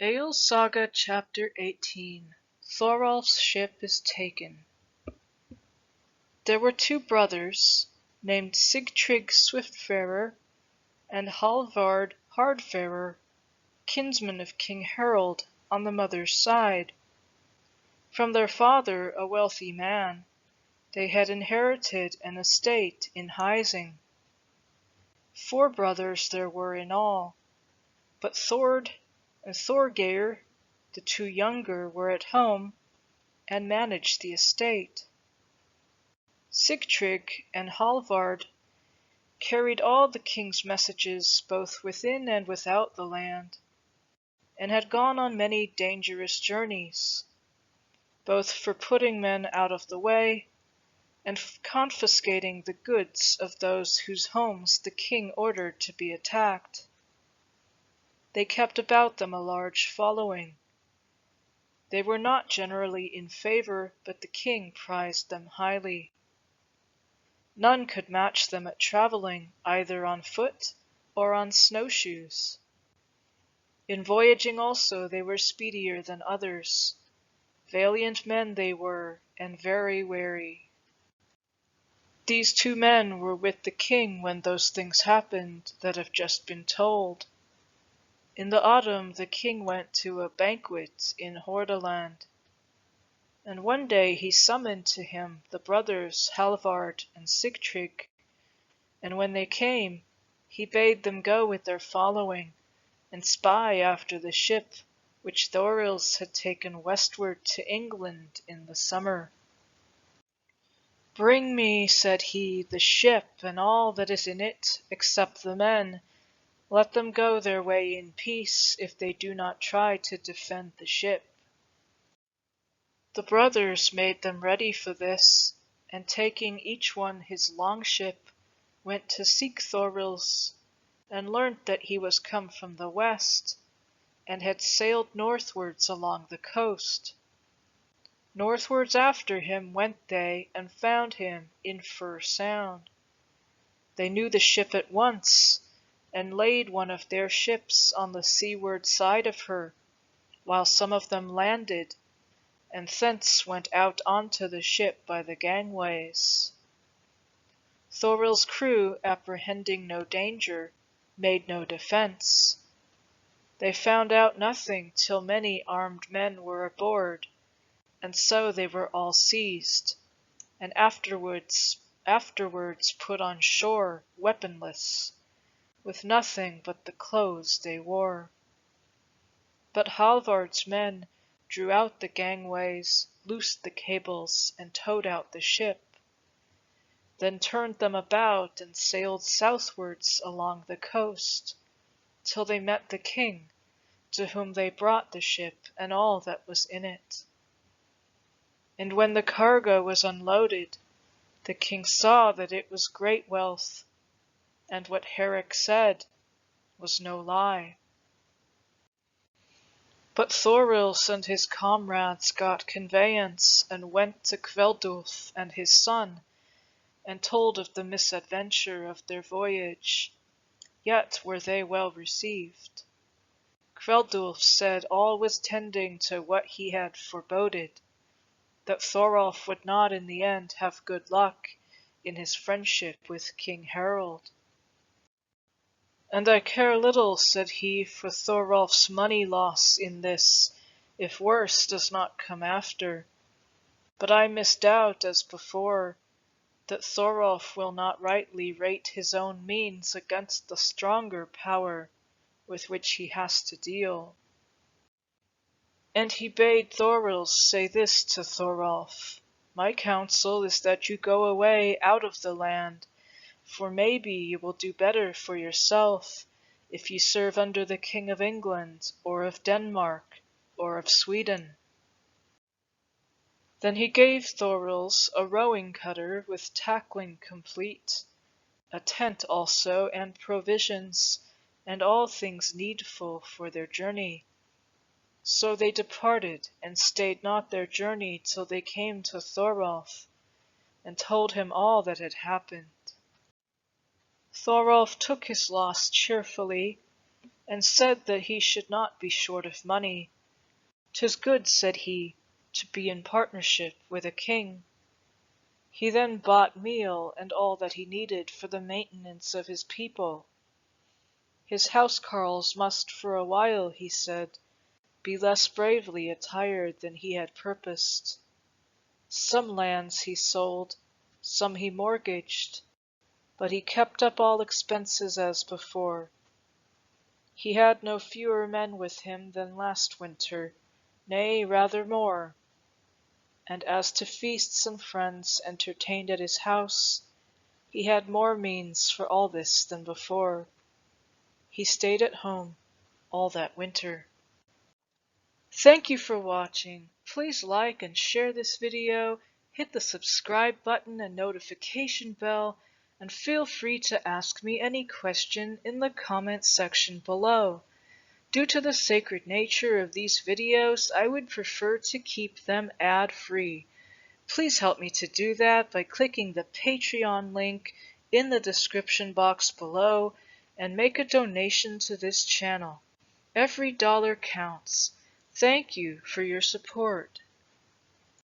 Egil Saga Chapter 18 Thorolf's Ship is Taken. There were two brothers, named Sigtrygg Swiftfarer and Halvard Hardfarer, kinsmen of King Harald on the mother's side. From their father, a wealthy man, they had inherited an estate in Hising. 4 brothers there were in all, but Thord and Thorgeir, the 2 younger, were at home and managed the estate. Sigtrygg and Halvard carried all the king's messages both within and without the land, and had gone on many dangerous journeys, both for putting men out of the way and confiscating the goods of those whose homes the king ordered to be attacked. They kept about them a large following. They were not generally in favor, but the king prized them highly. None could match them at traveling, either on foot or on snowshoes. In voyaging also they were speedier than others. Valiant men they were, and very wary. These 2 men were with the king when those things happened that have just been told. In the autumn the king went to a banquet in Hordaland, and one day he summoned to him the brothers Halvard and Sigtrygg, and when they came, he bade them go with their following and spy after the ship which Thorils had taken westward to England in the summer. "Bring me," said he, "the ship and all that is in it, except the men. Let them go their way in peace, if they do not try to defend the ship." The brothers made them ready for this, and taking each one his longship, went to seek Thorils, and learnt that he was come from the west, and had sailed northwards along the coast. Northwards after him went they, and found him in Fir Sound. They knew the ship at once, and laid one of their ships on the seaward side of her, while some of them landed, and thence went out onto the ship by the gangways. Thoril's crew, apprehending no danger, made no defence. They found out nothing till many armed men were aboard, and so they were all seized, and afterwards put on shore weaponless, with nothing but the clothes they wore. But Halvard's men drew out the gangways, loosed the cables, and towed out the ship, then turned them about and sailed southwards along the coast, till they met the king, to whom they brought the ship and all that was in it. And when the cargo was unloaded, the king saw that it was great wealth, and what Herrick said was no lie. But Thorils and his comrades got conveyance, and went to Kveldulf and his son, and told of the misadventure of their voyage, yet were they well received. Kveldulf said all was tending to what he had foreboded, that Thorolf would not in the end have good luck in his friendship with King Harald. "And I care little," said he, "for Thorolf's money loss in this, if worse does not come after. But I misdoubt, as before, that Thorolf will not rightly rate his own means against the stronger power with which he has to deal." And he bade Thorils say this to Thorolf: "My counsel is that you go away out of the land, for maybe you will do better for yourself if you serve under the King of England, or of Denmark, or of Sweden." Then he gave Thorils a rowing cutter with tackling complete, a tent also, and provisions, and all things needful for their journey. So they departed, and stayed not their journey till they came to Thorolf, and told him all that had happened. Thorolf took his loss cheerfully, and said that he should not be short of money. "'Tis good," said he, "to be in partnership with a king." He then bought meal and all that he needed for the maintenance of his people. His housecarls must for a while, he said, be less bravely attired than he had purposed. Some lands he sold, some he mortgaged, but he kept up all expenses as before. He had no fewer men with him than last winter, nay, rather more. And as to feasts and friends entertained at his house, he had more means for all this than before. He stayed at home all that winter. Thank you for watching. Please like and share this video, hit the subscribe button and notification bell, and feel free to ask me any question in the comment section below. Due to the sacred nature of these videos, I would prefer to keep them ad-free. Please help me to do that by clicking the Patreon link in the description box below and make a donation to this channel. Every dollar counts. Thank you for your support.